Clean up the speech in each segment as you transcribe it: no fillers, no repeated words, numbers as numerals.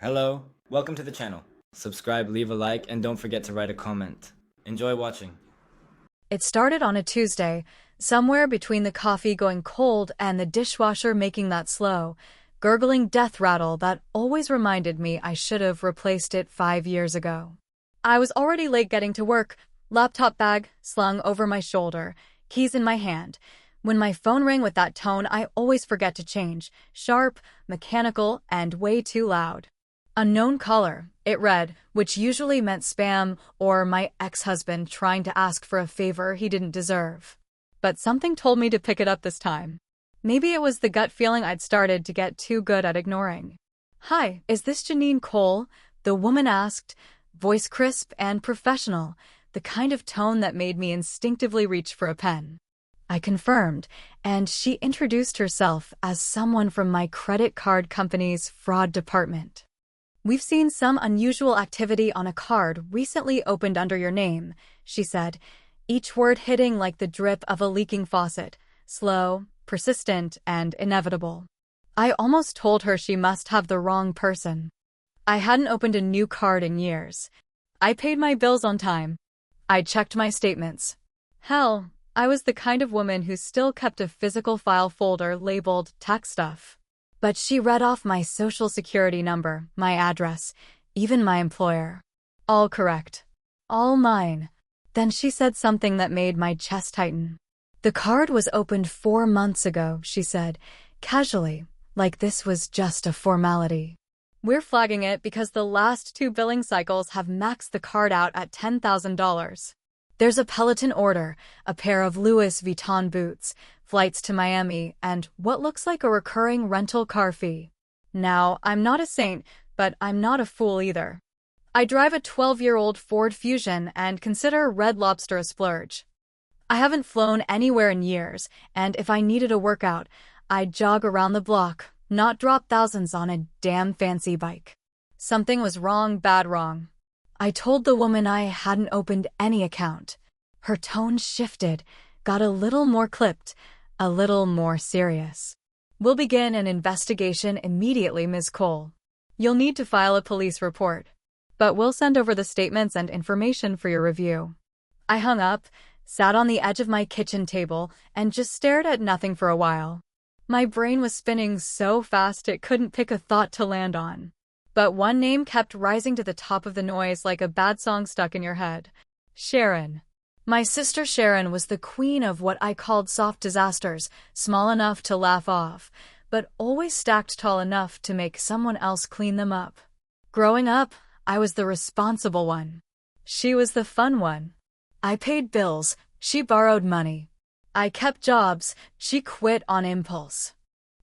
Hello, welcome to the channel. Subscribe, leave a like, and don't forget to write a comment. Enjoy watching. It started on a Tuesday, somewhere between the coffee going cold and the dishwasher making that slow, gurgling death rattle that always reminded me I should have replaced it 5 years ago. I was already late getting to work, laptop bag slung over my shoulder, keys in my hand. When my phone rang with that tone I always forget to change, sharp, mechanical, and way too loud. Unknown caller, it read, which usually meant spam or my ex-husband trying to ask for a favor he didn't deserve. But something told me to pick it up this time. Maybe it was the gut feeling I'd started to get too good at ignoring. "Hi, is this Janine Cole?" the woman asked, voice crisp and professional, the kind of tone that made me instinctively reach for a pen. I confirmed, and she introduced herself as someone from my credit card company's fraud department. "We've seen some unusual activity on a card recently opened under your name," she said, each word hitting like the drip of a leaking faucet, slow, persistent, and inevitable. I almost told her she must have the wrong person. I hadn't opened a new card in years. I paid my bills on time. I checked my statements. Hell, I was the kind of woman who still kept a physical file folder labeled tax stuff. But she read off my social security number, my address, even my employer. All correct. All mine. Then she said something that made my chest tighten. "The card was opened 4 months ago," she said, casually, like this was just a formality. "We're flagging it because the last 2 billing cycles have maxed the card out at $10,000. There's a Peloton order, a pair of Louis Vuitton boots, flights to Miami, and what looks like a recurring rental car fee. Now, I'm not a saint, but I'm not a fool either. I drive a 12-year-old Ford Fusion and consider Red Lobster a splurge. I haven't flown anywhere in years, and if I needed a workout, I'd jog around the block, not drop thousands on a damn fancy bike." Something was wrong, bad wrong. I told the woman I hadn't opened any account. Her tone shifted, got a little more clipped, a little more serious. "We'll begin an investigation immediately, Ms. Cole. You'll need to file a police report. But we'll send over the statements and information for your review." I hung up, sat on the edge of my kitchen table, and just stared at nothing for a while. My brain was spinning so fast it couldn't pick a thought to land on. But one name kept rising to the top of the noise like a bad song stuck in your head. Sharon. My sister Sharon was the queen of what I called soft disasters, small enough to laugh off, but always stacked tall enough to make someone else clean them up. Growing up, I was the responsible one. She was the fun one. I paid bills, she borrowed money. I kept jobs, she quit on impulse.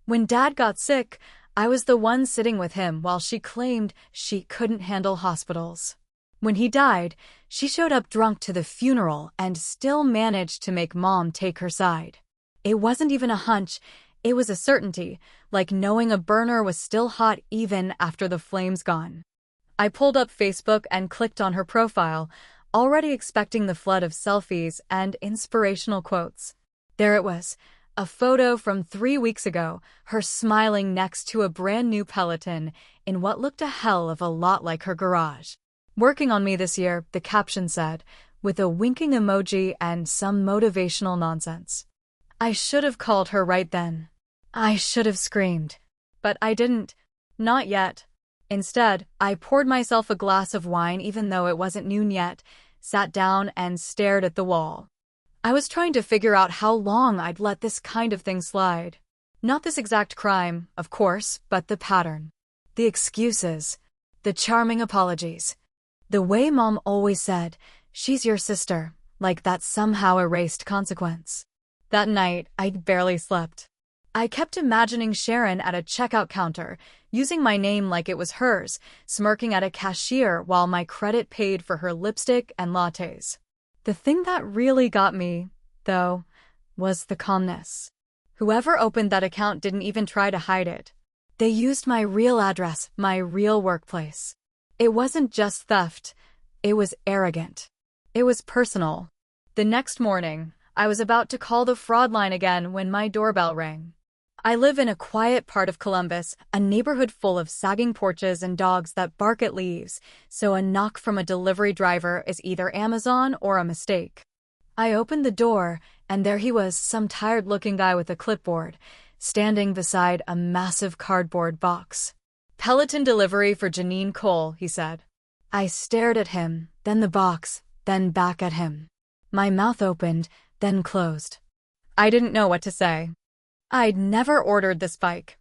When Dad got sick, I was the one sitting with him while she claimed she couldn't handle hospitals. When he died, she showed up drunk to the funeral and still managed to make Mom take her side. It wasn't even a hunch, it was a certainty, like knowing a burner was still hot even after the flame's gone. I pulled up Facebook and clicked on her profile, already expecting the flood of selfies and inspirational quotes. There it was. A photo from 3 weeks ago, her smiling next to a brand new Peloton in what looked a hell of a lot like her garage. "Working on me this year," the caption said, with a winking emoji and some motivational nonsense. I should have called her right then. I should have screamed. But I didn't. Not yet. Instead, I poured myself a glass of wine even though it wasn't noon yet, sat down and stared at the wall. I was trying to figure out how long I'd let this kind of thing slide. Not this exact crime, of course, but the pattern. The excuses. The charming apologies. The way Mom always said, "She's your sister," like that somehow erased consequence. That night, I'd barely slept. I kept imagining Sharon at a checkout counter, using my name like it was hers, smirking at a cashier while my credit paid for her lipstick and lattes. The thing that really got me, though, was the calmness. Whoever opened that account didn't even try to hide it. They used my real address, my real workplace. It wasn't just theft. It was arrogant. It was personal. The next morning, I was about to call the fraud line again when my doorbell rang. I live in a quiet part of Columbus, a neighborhood full of sagging porches and dogs that bark at leaves, so a knock from a delivery driver is either Amazon or a mistake. I opened the door, and there he was, some tired-looking guy with a clipboard, standing beside a massive cardboard box. "Peloton delivery for Janine Cole," he said. I stared at him, then the box, then back at him. My mouth opened, then closed. I didn't know what to say. I'd never ordered this bike.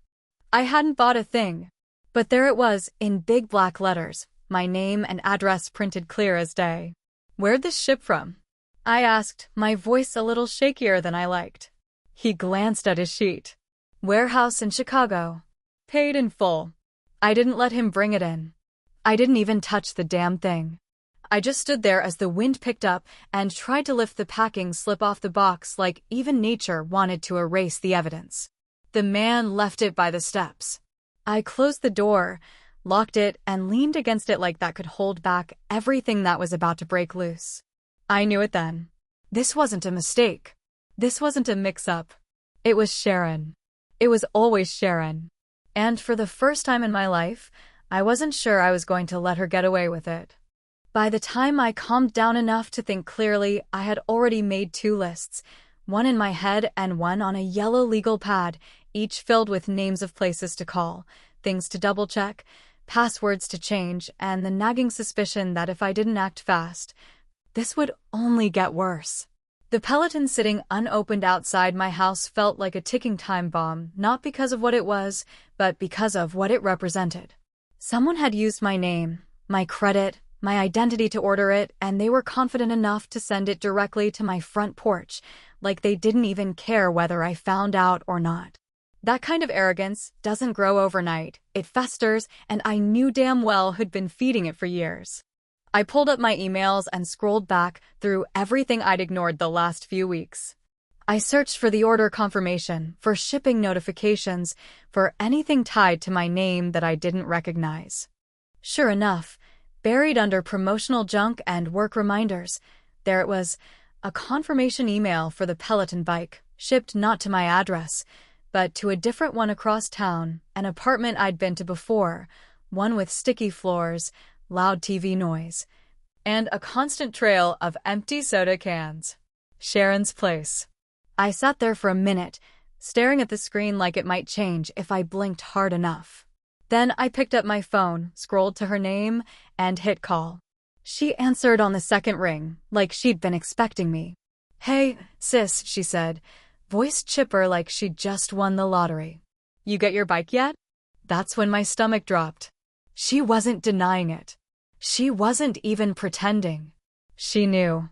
I hadn't bought a thing. But there it was, in big black letters, my name and address printed clear as day. "Where'd this ship from?" I asked, my voice a little shakier than I liked. He glanced at his sheet. "Warehouse in Chicago. Paid in full." I didn't let him bring it in. I didn't even touch the damn thing. I just stood there as the wind picked up and tried to lift the packing slip off the box like even nature wanted to erase the evidence. The man left it by the steps. I closed the door, locked it, and leaned against it like that could hold back everything that was about to break loose. I knew it then. This wasn't a mistake. This wasn't a mix-up. It was Sharon. It was always Sharon. And for the first time in my life, I wasn't sure I was going to let her get away with it. By the time I calmed down enough to think clearly, I had already made 2 lists, one in my head and one on a yellow legal pad, each filled with names of places to call, things to double-check, passwords to change, and the nagging suspicion that if I didn't act fast, this would only get worse. The Peloton sitting unopened outside my house felt like a ticking time bomb, not because of what it was, but because of what it represented. Someone had used my name, my credit, my identity to order it, and they were confident enough to send it directly to my front porch, like they didn't even care whether I found out or not. That kind of arrogance doesn't grow overnight. It festers, and I knew damn well who'd been feeding it for years. I pulled up my emails and scrolled back through everything I'd ignored the last few weeks. I searched for the order confirmation, for shipping notifications, for anything tied to my name that I didn't recognize. Sure enough, buried under promotional junk and work reminders, there it was, a confirmation email for the Peloton bike, shipped not to my address, but to a different one across town, an apartment I'd been to before, one with sticky floors, loud TV noise, and a constant trail of empty soda cans. Sharon's place. I sat there for a minute, staring at the screen like it might change if I blinked hard enough. Then I picked up my phone, scrolled to her name, and hit call. She answered on the second ring, like she'd been expecting me. "Hey, sis," she said, voice chipper like she'd just won the lottery. "You get your bike yet?" That's when my stomach dropped. She wasn't denying it. She wasn't even pretending. She knew.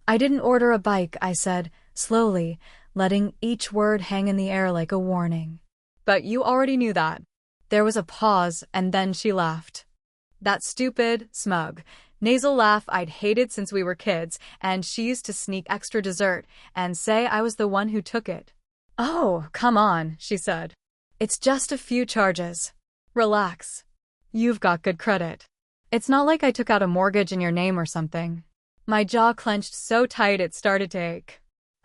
"I didn't order a bike," I said, slowly, letting each word hang in the air like a warning. "But you already knew that." There was a pause, and then she laughed. That stupid, smug, nasal laugh I'd hated since we were kids, and she used to sneak extra dessert and say I was the one who took it. "Oh, come on," she said. "It's just a few charges. Relax. You've got good credit. It's not like I took out a mortgage in your name or something." My jaw clenched so tight it started to ache.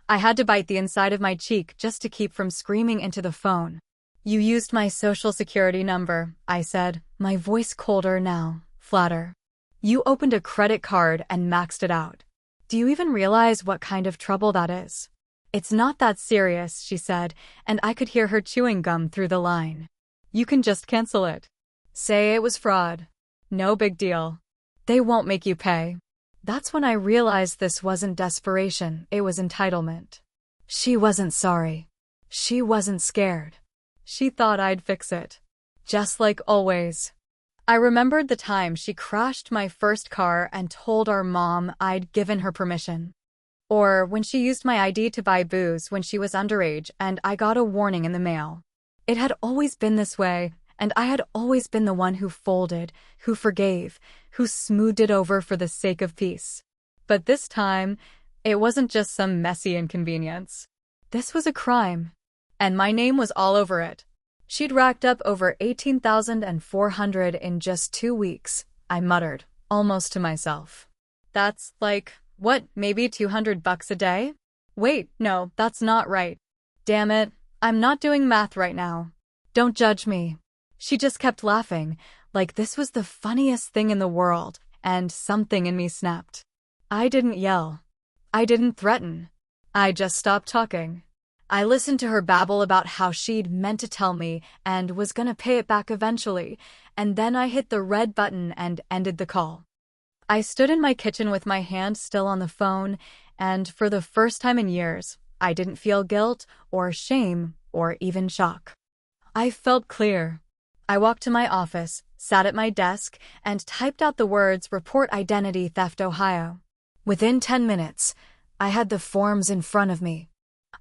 I had to bite the inside of my cheek just to keep from screaming into the phone. "You used my social security number," I said, my voice colder now, flatter. "You opened a credit card and maxed it out. Do you even realize what kind of trouble that is?" "It's not that serious," she said, and I could hear her chewing gum through the line. "You can just cancel it. Say it was fraud. No big deal. They won't make you pay." That's when I realized this wasn't desperation, it was entitlement. She wasn't sorry. She wasn't scared. She thought I'd fix it. Just like always. I remembered the time she crashed my first car and told our mom I'd given her permission. Or when she used my ID to buy booze when she was underage and I got a warning in the mail. It had always been this way, and I had always been the one who folded, who forgave, who smoothed it over for the sake of peace. But this time, it wasn't just some messy inconvenience. This was a crime. And my name was all over it. She'd racked up over $18,400 in just 2 weeks, I muttered, almost to myself. That's like, what, maybe $200 a day? Wait, no, that's not right. Damn it, I'm not doing math right now. Don't judge me. She just kept laughing, like this was the funniest thing in the world, and something in me snapped. I didn't yell. I didn't threaten. I just stopped talking. I listened to her babble about how she'd meant to tell me and was gonna pay it back eventually, and then I hit the red button and ended the call. I stood in my kitchen with my hand still on the phone, and for the first time in years, I didn't feel guilt or shame or even shock. I felt clear. I walked to my office, sat at my desk, and typed out the words Report Identity Theft Ohio. Within 10 minutes, I had the forms in front of me.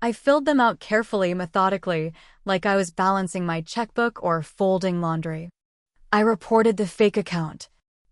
I filled them out carefully, methodically, like I was balancing my checkbook or folding laundry. I reported the fake account.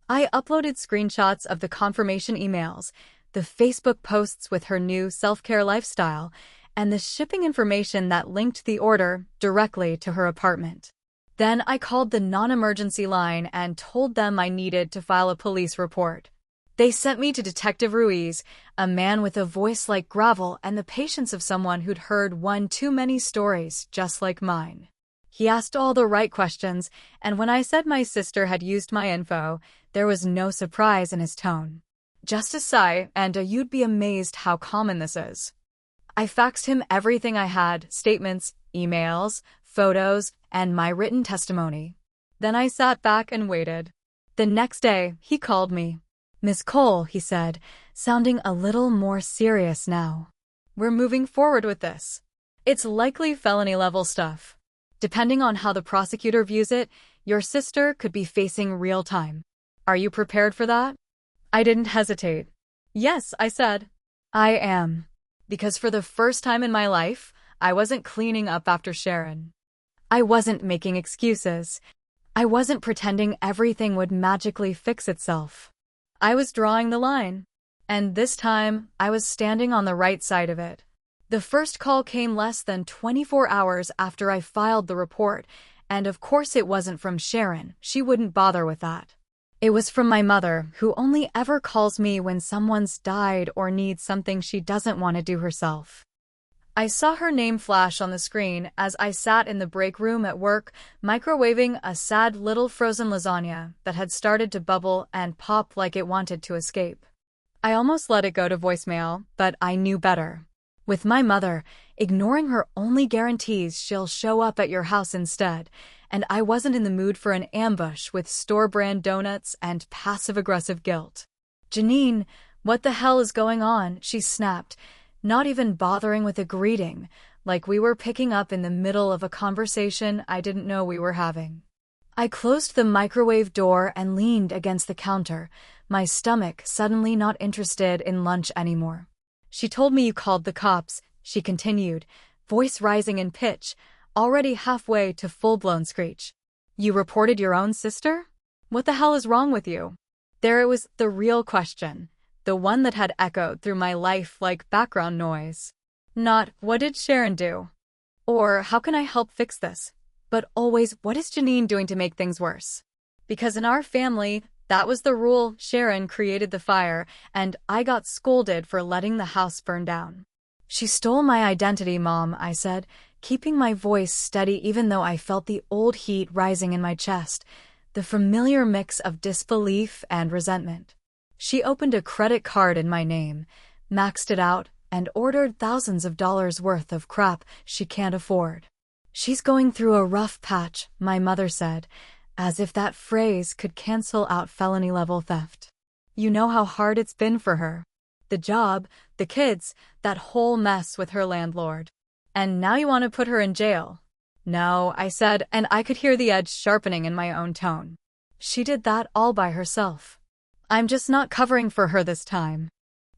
I uploaded screenshots of the confirmation emails, the Facebook posts with her new self-care lifestyle, and the shipping information that linked the order directly to her apartment. Then I called the non-emergency line and told them I needed to file a police report. They sent me to Detective Ruiz, a man with a voice like gravel and the patience of someone who'd heard one too many stories just like mine. He asked all the right questions, and when I said my sister had used my info, there was no surprise in his tone. Just a sigh and a "you'd be amazed how common this is." I faxed him everything I had, statements, emails, photos, and my written testimony. Then I sat back and waited. The next day, he called me. "Miss Cole," he said, sounding a little more serious now. "We're moving forward with this. It's likely felony-level stuff. Depending on how the prosecutor views it, your sister could be facing real time. Are you prepared for that?" I didn't hesitate. "Yes," I said. "I am. Because for the first time in my life, I wasn't cleaning up after Sharon. I wasn't making excuses. I wasn't pretending everything would magically fix itself. I was drawing the line. And this time, I was standing on the right side of it. The first call came less than 24 hours after I filed the report, and of course it wasn't from Sharon. She wouldn't bother with that. It was from my mother, who only ever calls me when someone's died or needs something she doesn't want to do herself. I saw her name flash on the screen as I sat in the break room at work, microwaving a sad little frozen lasagna that had started to bubble and pop like it wanted to escape. I almost let it go to voicemail, but I knew better. With my mother, ignoring her only guarantees she'll show up at your house instead, and I wasn't in the mood for an ambush with store-brand donuts and passive-aggressive guilt. "Janine, what the hell is going on?" she snapped, not even bothering with a greeting, like we were picking up in the middle of a conversation I didn't know we were having. I closed the microwave door and leaned against the counter, my stomach suddenly not interested in lunch anymore. "She told me you called the cops," she continued, voice rising in pitch, already halfway to full-blown screech. "You reported your own sister? What the hell is wrong with you?" There it was, the real question, the one that had echoed through my life like background noise. Not, "What did Sharon do?" or "How can I help fix this?" but always, "What is Janine doing to make things worse?" Because in our family, that was the rule. Sharon created the fire, and I got scolded for letting the house burn down. "She stole my identity, Mom," I said, keeping my voice steady even though I felt the old heat rising in my chest, the familiar mix of disbelief and resentment. "She opened a credit card in my name, maxed it out, and ordered thousands of dollars worth of crap she can't afford. She's going through a rough patch," my mother said, as if that phrase could cancel out felony-level theft. "You know how hard it's been for her. The job, the kids, that whole mess with her landlord. And now you want to put her in jail." "No," I said, and I could hear the edge sharpening in my own tone. "She did that all by herself. I'm just not covering for her this time."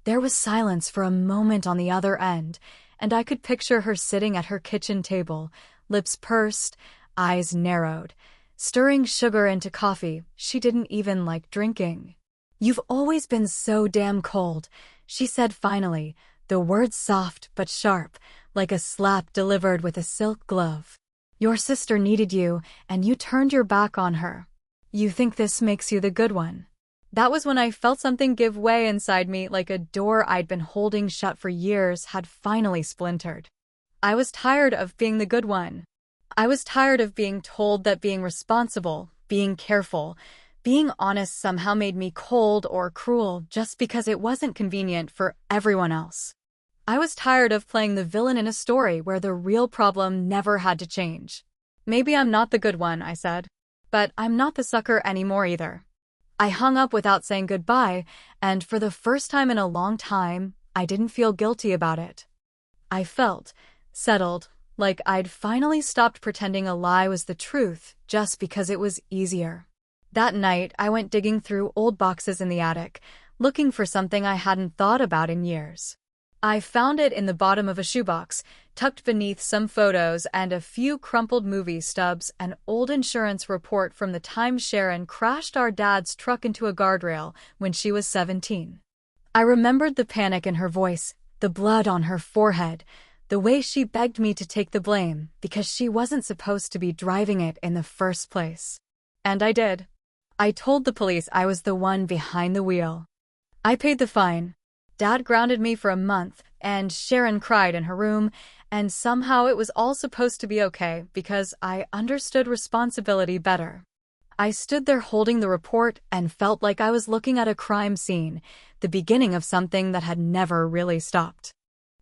There was silence for a moment on the other end, and I could picture her sitting at her kitchen table, lips pursed, eyes narrowed, stirring sugar into coffee she didn't even like drinking. "You've always been so damn cold," she said finally, the words soft but sharp, like a slap delivered with a silk glove. "Your sister needed you, and you turned your back on her. You think this makes you the good one." That was when I felt something give way inside me, like a door I'd been holding shut for years had finally splintered. I was tired of being the good one. I was tired of being told that being responsible, being careful, being honest somehow made me cold or cruel just because it wasn't convenient for everyone else. I was tired of playing the villain in a story where the real problem never had to change. Maybe I'm not the good one, I said. But I'm not the sucker anymore either. I hung up without saying goodbye, and for the first time in a long time, I didn't feel guilty about it. I felt settled, like I'd finally stopped pretending a lie was the truth just because it was easier. That night, I went digging through old boxes in the attic, looking for something I hadn't thought about in years. I found it in the bottom of a shoebox, tucked beneath some photos and a few crumpled movie stubs, an old insurance report from the time Sharon crashed our dad's truck into a guardrail when she was 17. I remembered the panic in her voice, the blood on her forehead, the way she begged me to take the blame because she wasn't supposed to be driving it in the first place. And I did. I told the police I was the one behind the wheel. I paid the fine. Dad grounded me for a month, and Sharon cried in her room, and somehow it was all supposed to be okay because I understood responsibility better. I stood there holding the report and felt like I was looking at a crime scene, the beginning of something that had never really stopped.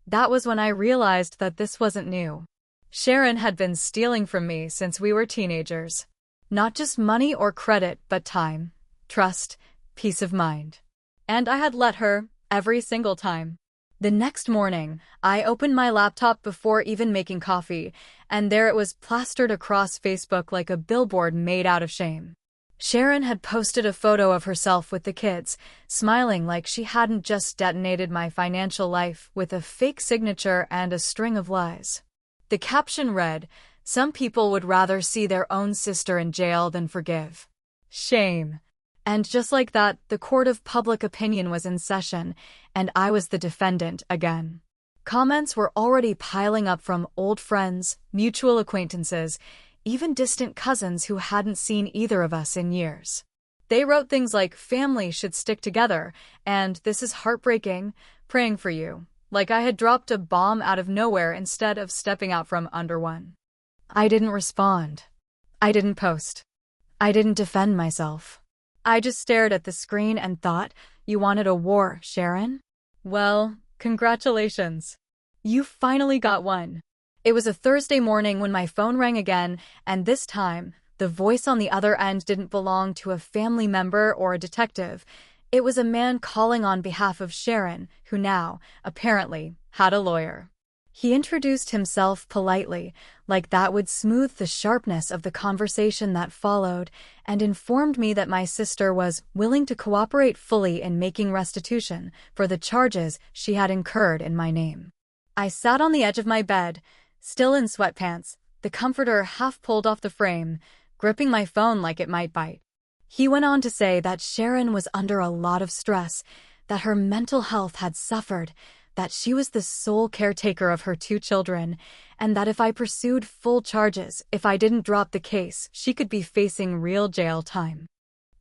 That was when I realized that this wasn't new. Sharon had been stealing from me since we were teenagers. Not just money or credit, but time, trust, peace of mind. And I had let her, every single time. The next morning, I opened my laptop before even making coffee, and there it was plastered across Facebook like a billboard made out of shame. Sharon had posted a photo of herself with the kids, smiling like she hadn't just detonated my financial life with a fake signature and a string of lies. The caption read, "Some people would rather see their own sister in jail than forgive." Shame. And just like that, the court of public opinion was in session, and I was the defendant again. Comments were already piling up from old friends, mutual acquaintances, even distant cousins who hadn't seen either of us in years. They wrote things like, "Family should stick together," and "This is heartbreaking, praying for you," like I had dropped a bomb out of nowhere instead of stepping out from under one. I didn't respond. I didn't post. I didn't defend myself. I just stared at the screen and thought, "You wanted a war, Sharon? Well, congratulations. You finally got one." It was a Thursday morning when my phone rang again, and this time, the voice on the other end didn't belong to a family member or a detective. It was a man calling on behalf of Sharon, who now, apparently, had a lawyer. He introduced himself politely, like that would smooth the sharpness of the conversation that followed, and informed me that my sister was willing to cooperate fully in making restitution for the charges she had incurred in my name. I sat on the edge of my bed, still in sweatpants, the comforter half pulled off the frame, gripping my phone like it might bite. He went on to say that Sharon was under a lot of stress, that her mental health had suffered, that she was the sole caretaker of her 2 children, and that if I pursued full charges, if I didn't drop the case, she could be facing real jail time.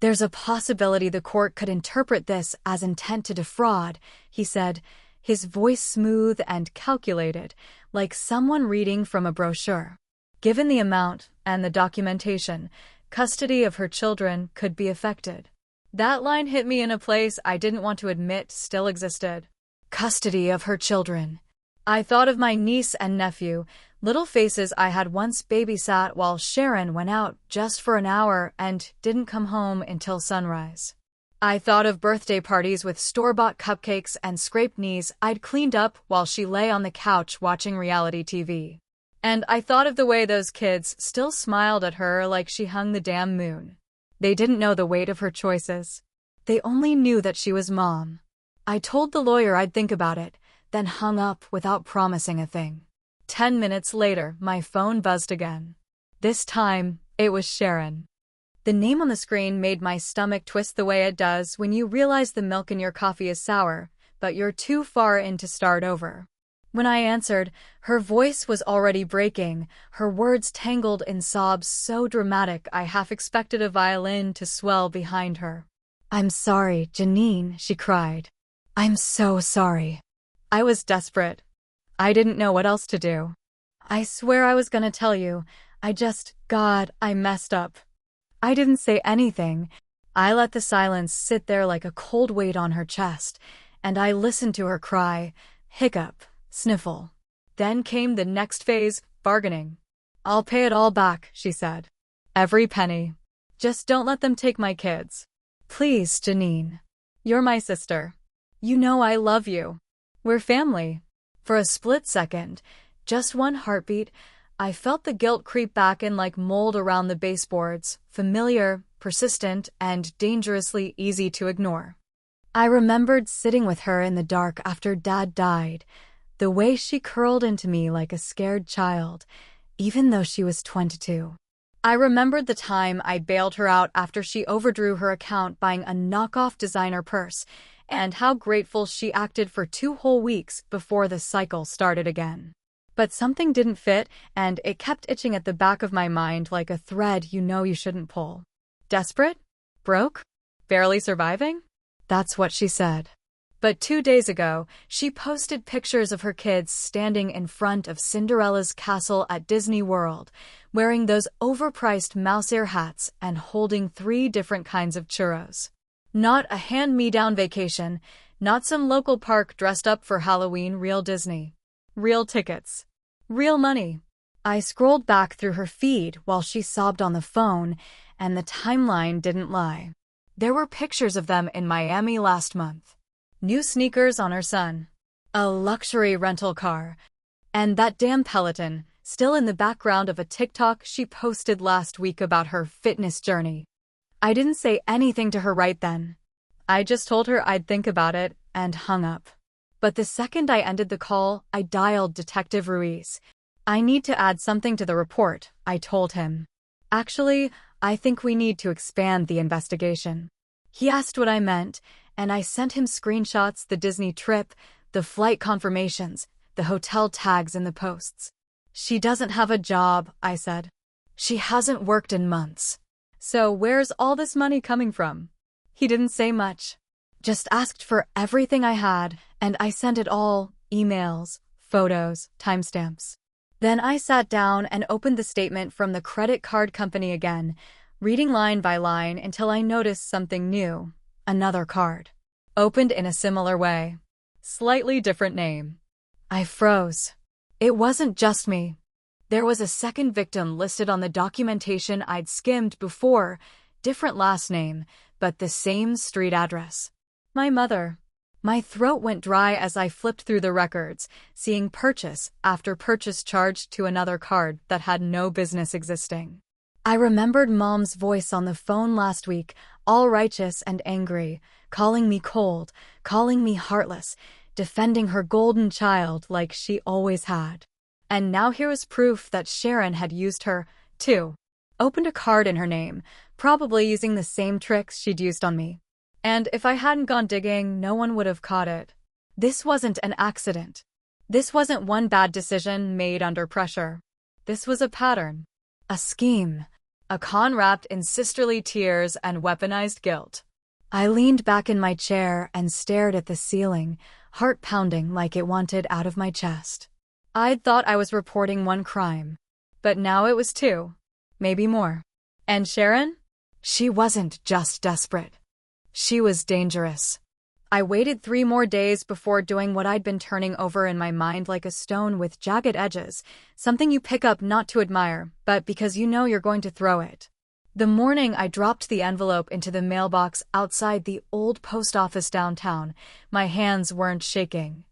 "There's a possibility the court could interpret this as intent to defraud," he said, his voice smooth and calculated, like someone reading from a brochure. "Given the amount and the documentation, custody of her children could be affected." That line hit me in a place I didn't want to admit still existed. Custody of her children. I thought of my niece and nephew, little faces I had once babysat while Sharon went out just for an hour and didn't come home until sunrise. I thought of birthday parties with store-bought cupcakes and scraped knees I'd cleaned up while she lay on the couch watching reality TV. And I thought of the way those kids still smiled at her like she hung the damn moon. They didn't know the weight of her choices. They only knew that she was Mom. I told the lawyer I'd think about it, then hung up without promising a thing. 10 minutes later, my phone buzzed again. This time, it was Sharon. The name on the screen made my stomach twist the way it does when you realize the milk in your coffee is sour, but you're too far in to start over. When I answered, her voice was already breaking, her words tangled in sobs so dramatic I half expected a violin to swell behind her. "I'm sorry, Janine," she cried. "I'm so sorry." I was desperate. I didn't know what else to do. I swear I was gonna tell you. God, I messed up. I didn't say anything. I let the silence sit there like a cold weight on her chest, and I listened to her cry, hiccup, sniffle. Then came the next phase, bargaining. I'll pay it all back, she said. Every penny. Just don't let them take my kids. Please, Janine. You're my sister. You know I love you. We're family. For a split second, just one heartbeat, I felt the guilt creep back in like mold around the baseboards, familiar, persistent, and dangerously easy to ignore. I remembered sitting with her in the dark after Dad died, the way she curled into me like a scared child, even though she was 22. I remembered the time I bailed her out after she overdrew her account buying a knockoff designer purse, and how grateful she acted for 2 whole weeks before the cycle started again. But something didn't fit, and it kept itching at the back of my mind like a thread you shouldn't pull. Desperate? Broke? Barely surviving? That's what she said. But 2 days ago, she posted pictures of her kids standing in front of Cinderella's castle at Disney World, wearing those overpriced mouse-ear hats and holding 3 different kinds of churros. Not a hand-me-down vacation, not some local park dressed up for Halloween, real Disney. Real tickets. Real money. I scrolled back through her feed while she sobbed on the phone, and the timeline didn't lie. There were pictures of them in Miami last month. New sneakers on her son. A luxury rental car. And that damn Peloton, still in the background of a TikTok she posted last week about her fitness journey. I didn't say anything to her right then. I just told her I'd think about it and hung up. But the second I ended the call, I dialed Detective Ruiz. I need to add something to the report, I told him. Actually, I think we need to expand the investigation. He asked what I meant, and I sent him screenshots, the Disney trip, the flight confirmations, the hotel tags in the posts. She doesn't have a job, I said. She hasn't worked in months. So where's all this money coming from? He didn't say much. Just asked for everything I had, and I sent it all, emails, photos, timestamps. Then I sat down and opened the statement from the credit card company again, reading line by line until I noticed something new. Another card. Opened in a similar way. Slightly different name. I froze. It wasn't just me. There was a second victim listed on the documentation I'd skimmed before, different last name, but the same street address. My mother. My throat went dry as I flipped through the records, seeing purchase after purchase charged to another card that had no business existing. I remembered Mom's voice on the phone last week, all righteous and angry, calling me cold, calling me heartless, defending her golden child like she always had. And now here was proof that Sharon had used her, too. Opened a card in her name, probably using the same tricks she'd used on me. And if I hadn't gone digging, no one would have caught it. This wasn't an accident. This wasn't one bad decision made under pressure. This was a pattern. A scheme. A con wrapped in sisterly tears and weaponized guilt. I leaned back in my chair and stared at the ceiling, heart pounding like it wanted out of my chest. I'd thought I was reporting one crime. But now it was 2. Maybe more. And Sharon? She wasn't just desperate. She was dangerous. I waited 3 more days before doing what I'd been turning over in my mind like a stone with jagged edges, something you pick up not to admire, but because you know you're going to throw it. The morning I dropped the envelope into the mailbox outside the old post office downtown, my hands weren't shaking.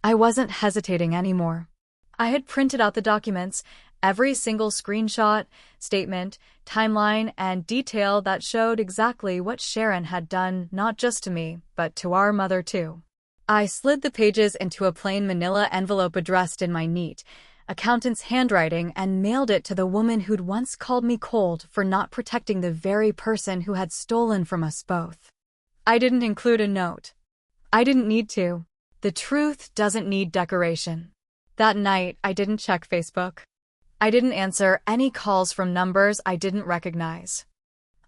I wasn't hesitating anymore. I had printed out the documents, every single screenshot, statement, timeline, and detail that showed exactly what Sharon had done not just to me, but to our mother too. I slid the pages into a plain manila envelope addressed in my neat, accountant's handwriting and mailed it to the woman who'd once called me cold for not protecting the very person who had stolen from us both. I didn't include a note. I didn't need to. The truth doesn't need decoration. That night, I didn't check Facebook. I didn't answer any calls from numbers I didn't recognize.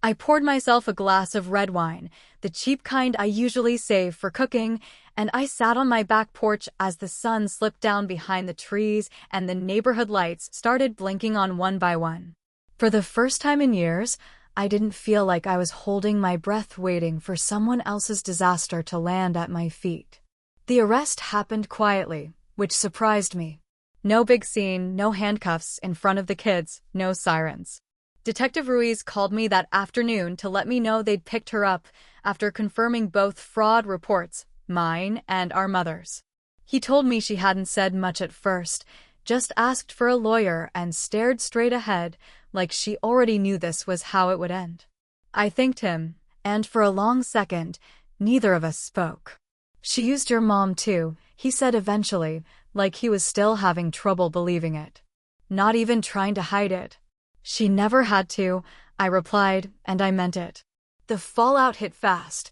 I poured myself a glass of red wine, the cheap kind I usually save for cooking, and I sat on my back porch as the sun slipped down behind the trees and the neighborhood lights started blinking on one by one. For the first time in years, I didn't feel like I was holding my breath waiting for someone else's disaster to land at my feet. The arrest happened quietly, which surprised me. No big scene, no handcuffs in front of the kids, no sirens. Detective Ruiz called me that afternoon to let me know they'd picked her up after confirming both fraud reports, mine and our mother's. He told me she hadn't said much at first, just asked for a lawyer and stared straight ahead like she already knew this was how it would end. I thanked him, and for a long second, neither of us spoke. She used your mom too, he said eventually, like he was still having trouble believing it. Not even trying to hide it. She never had to, I replied, and I meant it. The fallout hit fast.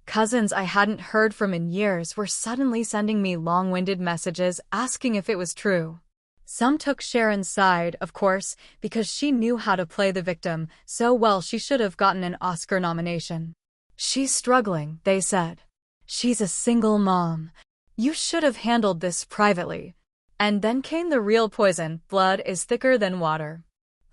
Cousins I hadn't heard from in years were suddenly sending me long-winded messages asking if it was true. Some took Sharon's side, of course, because she knew how to play the victim so well she should have gotten an Oscar nomination. She's struggling, they said. She's a single mom. You should have handled this privately. And then came the real poison, blood is thicker than water.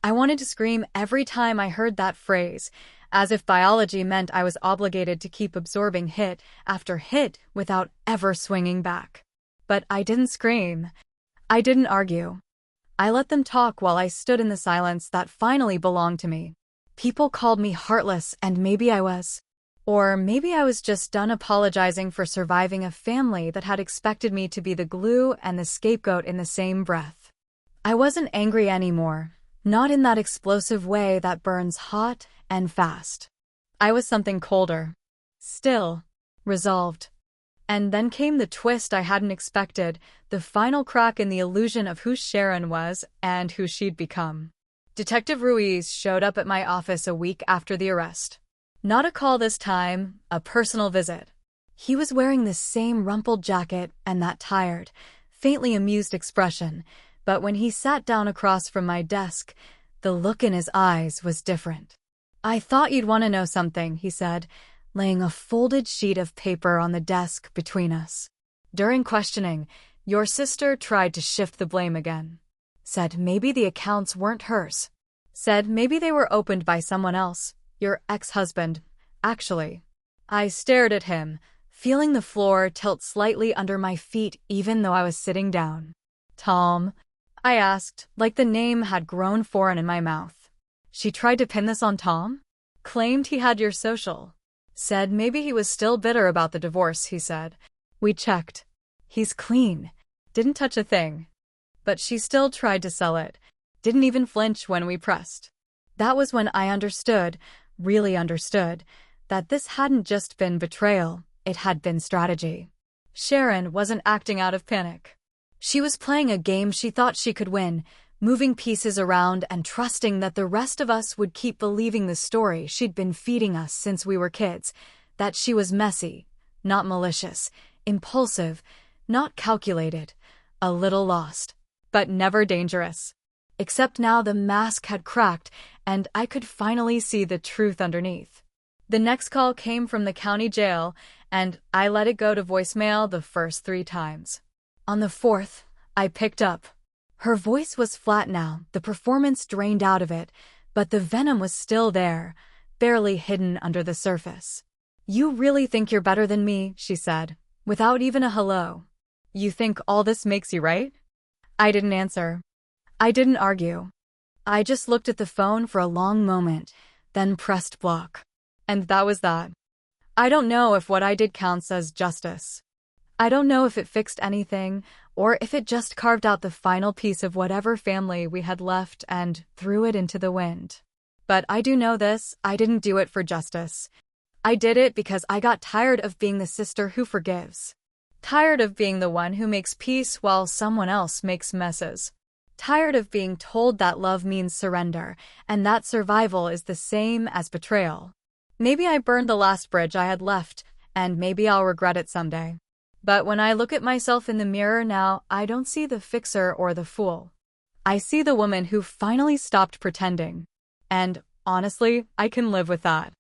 I wanted to scream every time I heard that phrase, as if biology meant I was obligated to keep absorbing hit after hit without ever swinging back. But I didn't scream. I didn't argue. I let them talk while I stood in the silence that finally belonged to me. People called me heartless, and maybe I was. Or maybe I was just done apologizing for surviving a family that had expected me to be the glue and the scapegoat in the same breath. I wasn't angry anymore. Not in that explosive way that burns hot and fast. I was something colder. Still. Resolved. And then came the twist I hadn't expected, the final crack in the illusion of who Sharon was and who she'd become. Detective Ruiz showed up at my office a week after the arrest. Not a call this time, a personal visit. He was wearing the same rumpled jacket and that tired, faintly amused expression, but when he sat down across from my desk, the look in his eyes was different. I thought you'd want to know something, he said, laying a folded sheet of paper on the desk between us. During questioning, your sister tried to shift the blame again. Said maybe the accounts weren't hers. Said maybe they were opened by someone else, your ex-husband, actually. I stared at him, feeling the floor tilt slightly under my feet even though I was sitting down. Tom? I asked, like the name had grown foreign in my mouth. She tried to pin this on Tom? Claimed he had your social. Said maybe he was still bitter about the divorce, he said. We checked. He's clean. Didn't touch a thing. But she still tried to sell it. Didn't even flinch when we pressed. That was when I understood, really understood, that this hadn't just been betrayal, it had been strategy. Sharon wasn't acting out of panic. She was playing a game she thought she could win, moving pieces around and trusting that the rest of us would keep believing the story she'd been feeding us since we were kids, that she was messy, not malicious, impulsive, not calculated, a little lost, but never dangerous. Except now the mask had cracked and I could finally see the truth underneath. The next call came from the county jail, and I let it go to voicemail the first 3 times. On the 4th, I picked up. Her voice was flat now, the performance drained out of it, but the venom was still there, barely hidden under the surface. You really think you're better than me, she said, without even a hello. You think all this makes you right? I didn't answer. I didn't argue. I just looked at the phone for a long moment, then pressed block. And that was that. I don't know if what I did counts as justice. I don't know if it fixed anything, or if it just carved out the final piece of whatever family we had left and threw it into the wind. But I do know this, I didn't do it for justice. I did it because I got tired of being the sister who forgives. Tired of being the one who makes peace while someone else makes messes. Tired of being told that love means surrender, and that survival is the same as betrayal. Maybe I burned the last bridge I had left, and maybe I'll regret it someday. But when I look at myself in the mirror now, I don't see the fixer or the fool. I see the woman who finally stopped pretending. And Honestly, I can live with that.